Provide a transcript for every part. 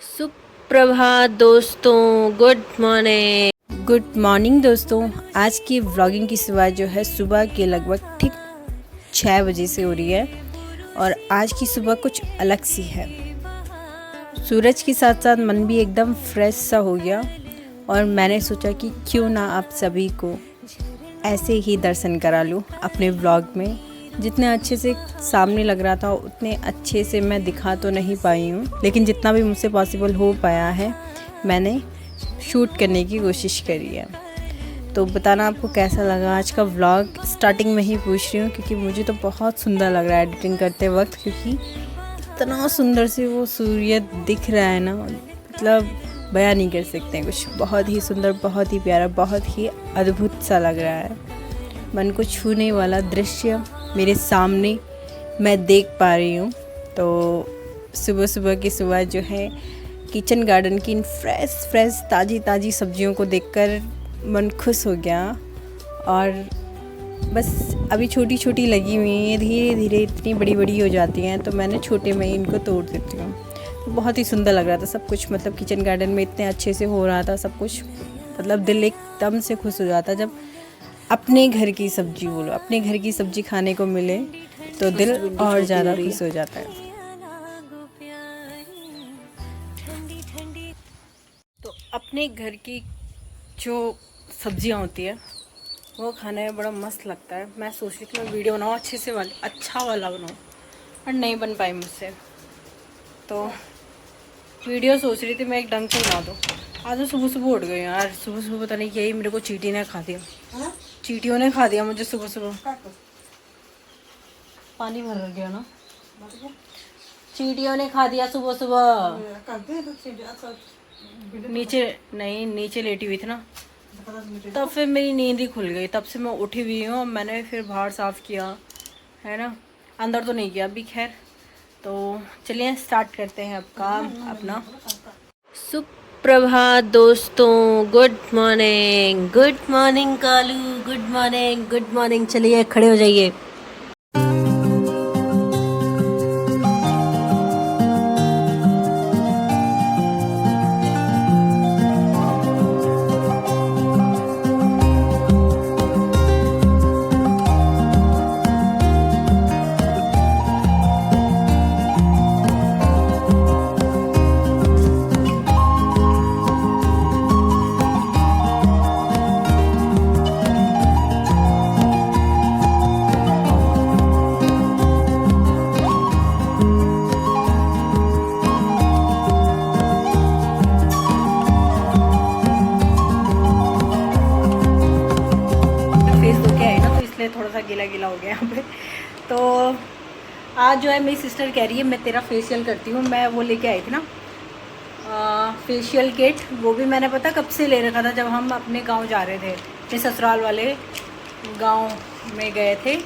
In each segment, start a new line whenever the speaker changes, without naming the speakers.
सुप्रभात दोस्तों, good morning दोस्तों। आज की व्लॉगिंग की शुरुआत जो है सुबह के लगभग ठीक 6 बजे से हो रही है और आज की सुबह कुछ अलग सी है। सूरज के साथ साथ मन भी एकदम फ्रेश सा हो गया और मैंने सोचा कि क्यों ना आप सभी को ऐसे ही दर्शन करा लूँ अपने व्लॉग में। जितने अच्छे से सामने लग रहा था उतने अच्छे से मैं दिखा तो नहीं पाई हूँ, लेकिन जितना भी मुझसे पॉसिबल हो पाया है मैंने शूट करने की कोशिश करी है। तो बताना आपको कैसा लगा आज का व्लॉग। स्टार्टिंग में ही पूछ रही हूँ क्योंकि मुझे तो बहुत सुंदर लग रहा है एडिटिंग करते वक्त, क्योंकि इतना सुंदर से वो सूर्य दिख रहा है ना, मतलब बयान नहीं कर सकते हैं कुछ। बहुत ही सुंदर, बहुत ही प्यारा, बहुत ही अद्भुत सा लग रहा है। मन को छूने वाला दृश्य मेरे सामने मैं देख पा रही हूँ। तो सुबह सुबह की सुबह जो है किचन गार्डन की इन फ्रेश ताज़ी सब्जियों को देखकर मन खुश हो गया। और बस अभी छोटी छोटी लगी हुई हैं, धीरे धीरे इतनी बड़ी बड़ी हो जाती हैं, तो मैंने छोटे में ही इनको तोड़ देती हूँ। तो बहुत ही सुंदर लग रहा था सब कुछ, मतलब किचन गार्डन में इतने अच्छे से हो रहा था सब कुछ, मतलब दिल एकदम से खुश हो जाता जब अपने घर की सब्जी, बोलो अपने घर की सब्जी खाने को मिले तो दिल और ज़्यादा खुश हो जाता है। तो अपने घर की जो सब्जियां होती है वो खाने में बड़ा मस्त लगता है। मैं सोच रही थी मैं वीडियो बनाऊँ अच्छे से अच्छा वाला बनाऊँ, पर नहीं बन पाई मुझसे। तो वीडियो सोच रही थी मैं एक ढंग से बना दूँ। आज तो सुबह सुबह उठ गई यार, सुबह सुबह पता नहीं यही मेरे को चींटी ने खा दिया। चींटियों ने खा दिया मुझे सुबह सुबह। पानी भर गया ना, चींटियों ने खा दिया सुबह सुबह। नीचे लेटी हुई थी ना, तब फिर मेरी नींद ही खुल गई। तब से मैं उठी हुई हूँ। मैंने फिर बाहर साफ किया है ना, अंदर तो नहीं किया अभी, खैर। तो चलिए स्टार्ट करते हैं अब काम अपना। सुप्रभात दोस्तों, good morning Kalu, good morning. चलिए खड़े हो जाइए। थोड़ा सा गीला गीला हो गया यहाँ पे। तो आज जो है मेरी सिस्टर कह रही है मैं तेरा फेशियल करती हूँ। मैं वो लेके आई थी ना फेशियल किट, वो भी मैंने पता कब से ले रखा था, जब हम अपने गांव जा रहे थे, अपने ससुराल वाले गांव में गए थे,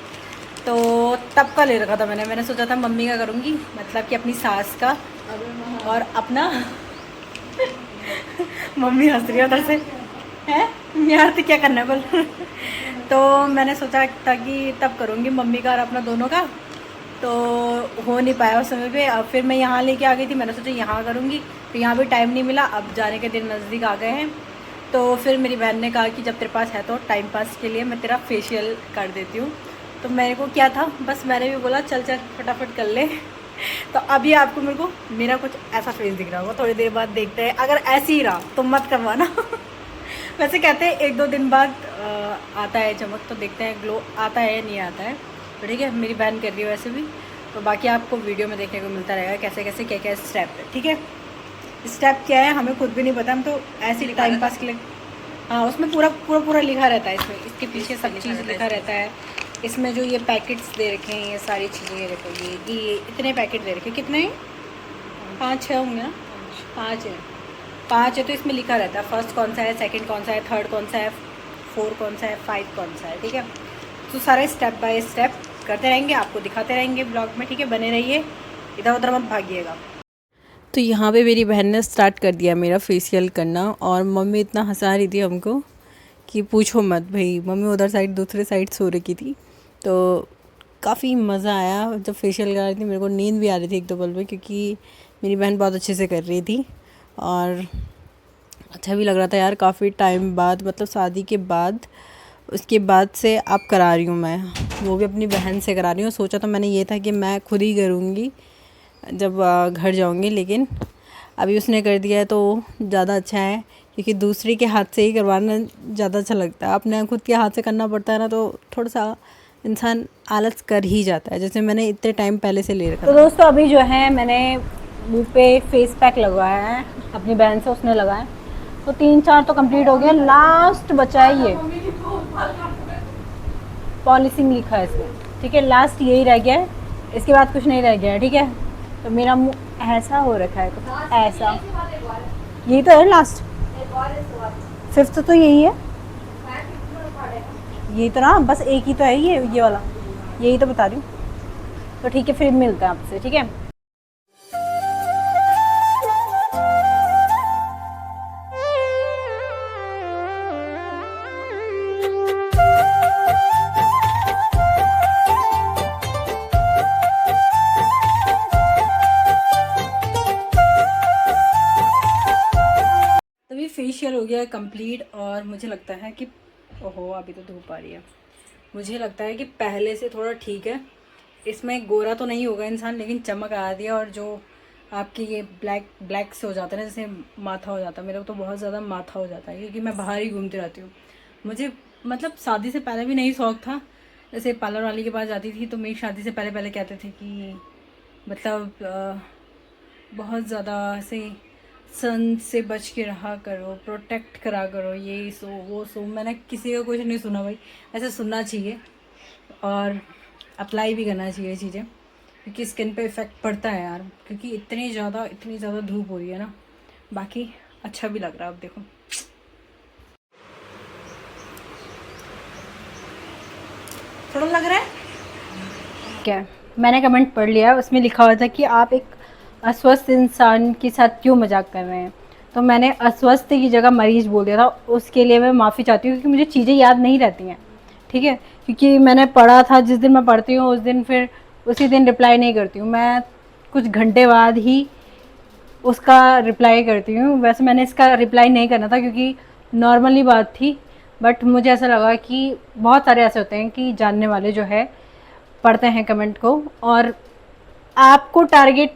तो तब का ले रखा था मैंने सोचा था मम्मी का करूँगी, मतलब कि अपनी सास का और अपना मम्मी हंस रही है उधर से, है यार तो क्या करना है बोल। तो मैंने सोचा था कि तब करूँगी मम्मी का और अपना दोनों का, तो हो नहीं पाया उस समय पे। अब फिर मैं यहाँ लेके आ गई थी, मैंने सोचा यहाँ करूँगी, तो यहाँ भी टाइम नहीं मिला। अब जाने के दिन नज़दीक आ गए हैं, तो फिर मेरी बहन ने कहा कि जब तेरे पास है तो टाइम पास के लिए मैं तेरा फेशियल कर देती हूँ। तो मेरे को क्या था, बस मैंने भी बोला चल फटाफट कर ले। तो अभी आपको मेरे को मेरा कुछ ऐसा फेस दिख रहा होगा, थोड़ी देर बाद देखते हैं। अगर ऐसे ही रहा तो मत करवाना। वैसे कहते हैं 1-2 दिन बाद आता है चमक, तो देखते हैं ग्लो आता है या नहीं आता है। तो ठीक है, मेरी बहन कर रही है वैसे भी, तो बाकी आपको वीडियो में देखने को मिलता रहेगा कैसे कैसे क्या स्टेप है। ठीक है, स्टेप क्या है हमें खुद भी नहीं पता, हम तो ऐसे ही टाइम पास के लिए। हाँ, उसमें पूरा लिखा रहता है, इसमें इसके पीछे सब चीज़ लिखा रहता है। इसमें जो ये पैकेट्स दे रखे हैं, ये सारी चीज़ें देखो, ये इतने पैकेट दे रखे हैं। कितने हैं? 5-6 होंगे ना, 5 है। तो इसमें लिखा रहता है फर्स्ट कौन सा है, सेकंड कौन सा है, थर्ड कौन सा है, 4 कौन सा है, 5 कौन सा है। ठीक है, तो सारा स्टेप बाय स्टेप करते रहेंगे, आपको दिखाते रहेंगे ब्लॉग में। ठीक है, बने रहिए, इधर उधर मत भागिएगा। तो यहाँ पे मेरी बहन ने स्टार्ट कर दिया मेरा फेशियल करना, और मम्मी इतना हंसा रही थी हमको कि पूछो मत भाई। मम्मी उधर साइड दूसरे साइड सो रखी थी, तो काफ़ी मज़ा आया जब फेशियल कर रही थी। मेरे को नींद भी आ रही थी 1-2 पल में, क्योंकि मेरी बहन बहुत अच्छे से कर रही थी। और अच्छा भी लग रहा था यार, काफ़ी टाइम बाद, मतलब शादी के बाद, उसके बाद से अब करा रही हूँ मैं, वो भी अपनी बहन से करा रही हूँ। सोचा तो मैंने ये था कि मैं खुद ही करूँगी जब घर जाऊँगी, लेकिन अभी उसने कर दिया है तो ज़्यादा अच्छा है, क्योंकि दूसरे के हाथ से ही करवाना ज़्यादा अच्छा लगता है। अपने खुद के हाथ से करना पड़ता है ना, तो थोड़ा सा इंसान आलस कर ही जाता है, जैसे मैंने इतने टाइम पहले से ले रखा। तो दोस्तों अभी जो है मैंने मुँह पे फेस पैक लगवाया है, अपनी बहन से उसने लगाया, तो 3-4 तो कंप्लीट हो गया, लास्ट बचा है ये पॉलिशिंग लिखा है इसमें, ठीक है, लास्ट यही रह गया है, इसके बाद कुछ नहीं रह गया है, ठीक है। तो मेरा मुंह ऐसा हो रखा है कुछ ऐसा, यही तो है लास्ट, 5th तो यही है, यही तो ना, बस एक ही तो है ये वाला, यही तो बता रही हूँ। तो ठीक है, फिर मिलता है आपसे, ठीक है। तभी फेशियल हो गया कंप्लीट, और मुझे लगता है कि ओहो अभी तो धूप आ रही है, मुझे लगता है कि पहले से थोड़ा ठीक है। इसमें गोरा तो नहीं होगा इंसान, लेकिन चमक आ दिया, और जो आपकी ये ब्लैक से हो जाता है ना, जैसे माथा हो जाता है, मेरा तो बहुत ज़्यादा माथा हो जाता है, क्योंकि मैं बाहर ही घूमती रहती हूँ। मुझे मतलब शादी से पहले भी नहीं शौक था, जैसे पार्लर वाली के पास जाती थी तो मेरी शादी से पहले पहले कहते थे कि मतलब बहुत ज़्यादा ऐसे सन से बच के रहा करो, प्रोटेक्ट करा करो, ये सो वो सो। मैंने किसी का कुछ नहीं सुना भाई, ऐसे सुनना चाहिए और अप्लाई भी करना चाहिए ये चीज़ें, क्योंकि स्किन पे इफ़ेक्ट पड़ता है यार, क्योंकि इतनी ज़्यादा धूप हो रही है ना। बाकी अच्छा भी लग रहा है, अब देखो थोड़ा लग रहा है क्या। मैंने कमेंट पढ़ लिया, उसमें लिखा हुआ था कि आप एक अस्वस्थ इंसान के साथ क्यों मजाक कर रहे हैं, तो मैंने अस्वस्थ की जगह मरीज बोल दिया था, उसके लिए मैं माफ़ी चाहती हूँ, क्योंकि मुझे चीज़ें याद नहीं रहती हैं, ठीक है। क्योंकि मैंने पढ़ा था, जिस दिन मैं पढ़ती हूँ उस दिन फिर उसी दिन रिप्लाई नहीं करती हूँ, मैं कुछ घंटे बाद ही उसका रिप्लाई करती हूँ। वैसे मैंने इसका रिप्लाई नहीं करना था, क्योंकि नॉर्मली बात थी, बट मुझे ऐसा लगा कि बहुत सारे ऐसे होते हैं कि जानने वाले जो है पढ़ते हैं कमेंट को, और आपको टारगेट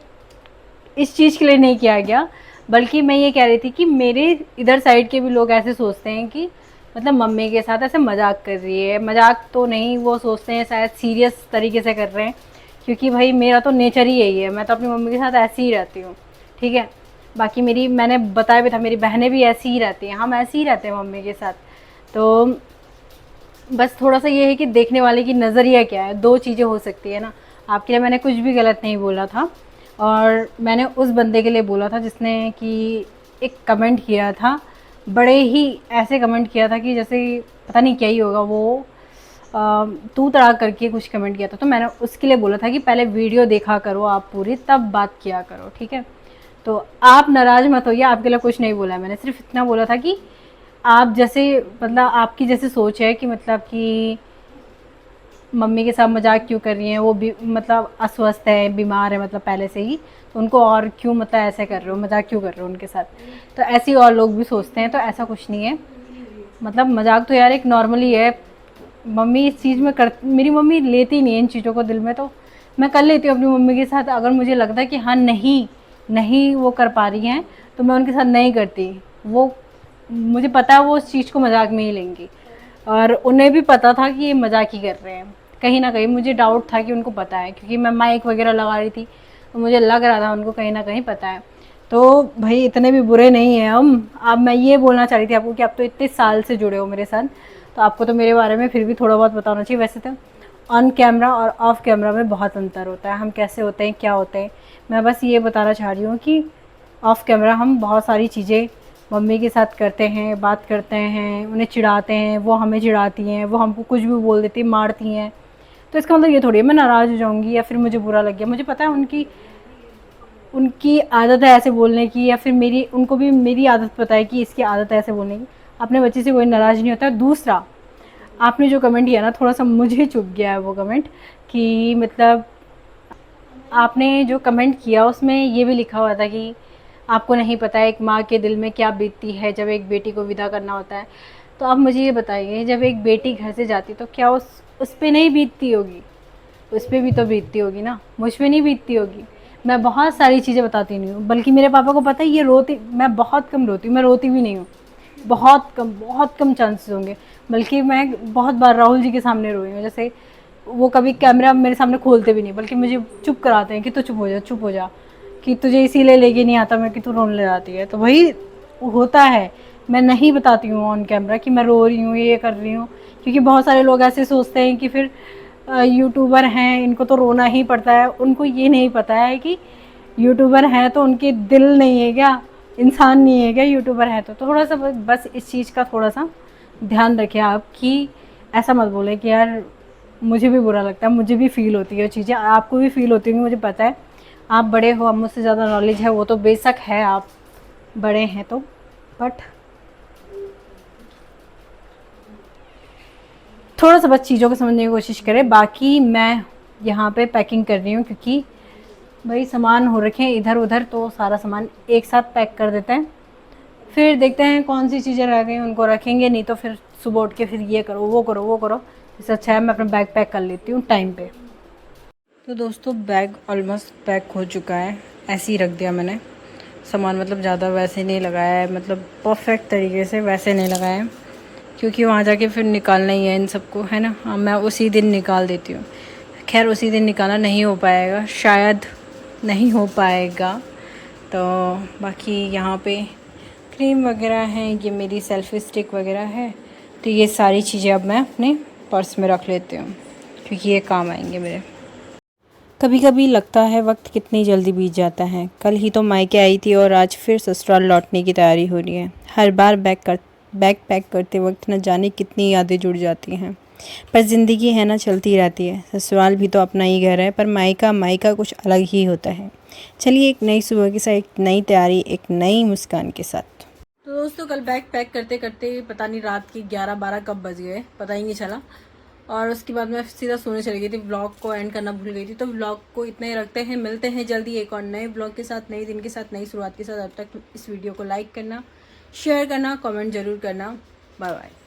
इस चीज़ के लिए नहीं किया गया, बल्कि मैं ये कह रही थी कि मेरे इधर साइड के भी लोग ऐसे सोचते हैं कि मतलब मम्मी के साथ ऐसे मजाक कर रही है। मजाक तो नहीं, वो सोचते हैं शायद सीरियस तरीके से कर रहे हैं, क्योंकि भाई मेरा तो नेचर ही यही है, मैं तो अपनी मम्मी के साथ ऐसे ही रहती हूँ, ठीक है। बाकी मेरी, मैंने बताया भी था, मेरी बहनें भी ऐसी ही रहती हैं, हम ऐसे ही रहते हैं मम्मी के साथ। तो बस थोड़ा सा ये है कि देखने वाले की नज़रिया क्या है, दो चीज़ें हो सकती है ना। आपके लिए मैंने कुछ भी गलत नहीं बोला था, और मैंने उस बंदे के लिए बोला था जिसने कि एक कमेंट किया था, बड़े ही ऐसे कमेंट किया था कि जैसे पता नहीं क्या ही होगा, वो तू तड़ाक करके कुछ कमेंट किया था। तो मैंने उसके लिए बोला था कि पहले वीडियो देखा करो आप पूरी, तब बात किया करो, ठीक है। तो आप नाराज़ मत होइए, आपके लिए कुछ नहीं बोला है मैंने, सिर्फ इतना बोला था कि आप जैसे, मतलब आपकी जैसे सोच है कि मतलब कि मम्मी के साथ मजाक क्यों कर रही हैं, वो भी मतलब अस्वस्थ है, बीमार है मतलब पहले से ही, तो उनको और क्यों मतलब ऐसे कर रहे हो, मजाक क्यों कर रहे हो उनके साथ। तो ऐसे ही और लोग भी सोचते हैं, तो ऐसा कुछ नहीं है, मतलब मजाक तो यार एक नॉर्मली है। मम्मी इस चीज़ में कर, मेरी मम्मी लेती नहीं है इन चीज़ों को दिल में, तो मैं कर लेती हूँ अपनी मम्मी के साथ। अगर मुझे लगता है कि हाँ नहीं वो कर पा रही हैं, तो मैं उनके साथ नहीं करती। वो मुझे पता है वो उस चीज़ को मजाक में ही लेंगी, और उन्हें भी पता था कि ये मजाक ही कर रहे हैं। कहीं ना कहीं मुझे डाउट था कि उनको पता है, क्योंकि मैं माइक वगैरह लगा रही थी, तो मुझे लग रहा था उनको कहीं ना कहीं पता है। तो भाई इतने भी बुरे नहीं हैं हम। अब मैं ये बोलना चाह रही थी आपको कि आप तो इतने साल से जुड़े हो मेरे साथ, तो आपको तो मेरे बारे में फिर भी थोड़ा बहुत बताना चाहिए। वैसे तो ऑन कैमरा और ऑफ कैमरा में बहुत अंतर होता है, हम कैसे होते हैं, क्या होते हैं। मैं बस ये बताना चाह रही हूँ कि ऑफ कैमरा हम बहुत सारी चीज़ें मम्मी के साथ करते हैं, बात करते हैं, उन्हें चिढ़ाते हैं, वो हमें चिढ़ाती हैं, वो हमको कुछ भी बोल देती हैं, मारती हैं। तो इसका मतलब ये थोड़ी है मैं नाराज़ हो जाऊँगी या फिर मुझे बुरा लग गया। मुझे पता है उनकी उनकी आदत है ऐसे बोलने की, या फिर मेरी, उनको भी मेरी आदत पता है कि इसकी आदत है ऐसे बोलने की। अपने बच्चे से कोई नाराज़ नहीं होता। दूसरा, आपने जो कमेंट किया ना, थोड़ा सा मुझे चुभ गया है वो कमेंट, कि मतलब आपने जो कमेंट किया उसमें ये भी लिखा हुआ था कि आपको नहीं पता है एक माँ के दिल में क्या बीतती है जब एक बेटी को विदा करना होता है। तो आप मुझे ये बताइए, जब एक बेटी घर से जाती तो क्या उस पे नहीं बीतती होगी? उस पर भी तो बीतती होगी ना, मुझ पे नहीं बीतती होगी? मैं बहुत सारी चीज़ें बताती नहीं हूँ, बल्कि मेरे पापा को पता है ये रोती, मैं बहुत कम रोती हूँ, मैं रोती भी नहीं हूँ, बहुत कम चांसेस होंगे। बल्कि मैं बहुत बार राहुल जी के सामने रोई हूँ। जैसे वो कभी कैमरा मेरे सामने खोलते भी नहीं, बल्कि मुझे चुप कराते हैं कि तू चुप हो जा, कि तुझे इसीलिए लेके नहीं आता मैं कि तू रोने लग जाती है। तो वही होता है, मैं नहीं बताती हूँ ऑन कैमरा कि मैं रो रही हूँ, ये कर रही हूँ, क्योंकि बहुत सारे लोग ऐसे सोचते हैं कि फिर यूट्यूबर हैं इनको तो रोना ही पड़ता है। उनको ये नहीं पता है कि यूट्यूबर हैं तो उनके दिल नहीं है क्या, इंसान नहीं है क्या यूट्यूबर है तो थोड़ा सा बस इस चीज़ का थोड़ा सा ध्यान रखिए आप, कि ऐसा मत बोले कि यार मुझे भी बुरा लगता है, मुझे भी फ़ील होती है चीज़ें, आपको भी फ़ील होती होंगी, मुझे पता है। आप बड़े हो, आप मुझसे ज़्यादा नॉलेज है, वो तो बेशक है, आप बड़े हैं तो, बट थोड़ा सा बस चीज़ों को समझने की कोशिश करें। बाकी मैं यहाँ पे पैकिंग कर रही हूँ, क्योंकि भाई सामान हो रखे हैं इधर उधर, तो सारा सामान एक साथ पैक कर देते हैं, फिर देखते हैं कौन सी चीज़ें रह गई उनको रखेंगे, नहीं तो फिर सुबह उठ के फिर ये करो वो करो वो करो। इससे अच्छा है मैं अपना बैग पैक कर लेती हूँ टाइम पे। तो दोस्तों बैग ऑलमोस्ट पैक हो चुका है, ऐसे ही रख दिया मैंने सामान, मतलब ज़्यादा वैसे नहीं लगाया है, मतलब परफेक्ट तरीके से वैसे नहीं लगाया है, क्योंकि वहाँ जाके फिर निकालना ही है इन सबको, है ना। हाँ, मैं उसी दिन निकाल देती हूँ। खैर उसी दिन निकालना नहीं हो पाएगा, शायद नहीं हो पाएगा। तो बाकी यहाँ पे क्रीम वगैरह हैं, ये मेरी सेल्फी स्टिक वगैरह है, तो ये सारी चीज़ें अब मैं अपने पर्स में रख लेती हूँ, क्योंकि ये काम आएंगे मेरे। कभी कभी लगता है वक्त कितनी जल्दी बीत जाता है। कल ही तो मायके आई थी और आज फिर ससुराल लौटने की तैयारी हो रही है। हर बार बैग पैक करते वक्त न जाने कितनी यादें जुड़ जाती हैं, पर ज़िंदगी है ना, चलती रहती है। ससुराल भी तो अपना ही घर है, पर मायका कुछ अलग ही होता है। चलिए एक नई सुबह के साथ, एक नई तैयारी, एक नई मुस्कान के साथ। तो दोस्तों कल बैग पैक करते करते पता नहीं रात की 11-12 कब बज गए, पता ही नहीं चला। और उसके बाद मैं सीधा सोने चली गई थी, व्लॉग को एंड करना भूल गई थी। तो व्लॉग को इतना ही रखते हैं, मिलते हैं जल्दी एक और नए व्लॉग के साथ, नए दिन के साथ, नई शुरुआत के साथ। अब तक इस वीडियो को लाइक करना, शेयर करना, कमेंट ज़रूर करना। Bye bye.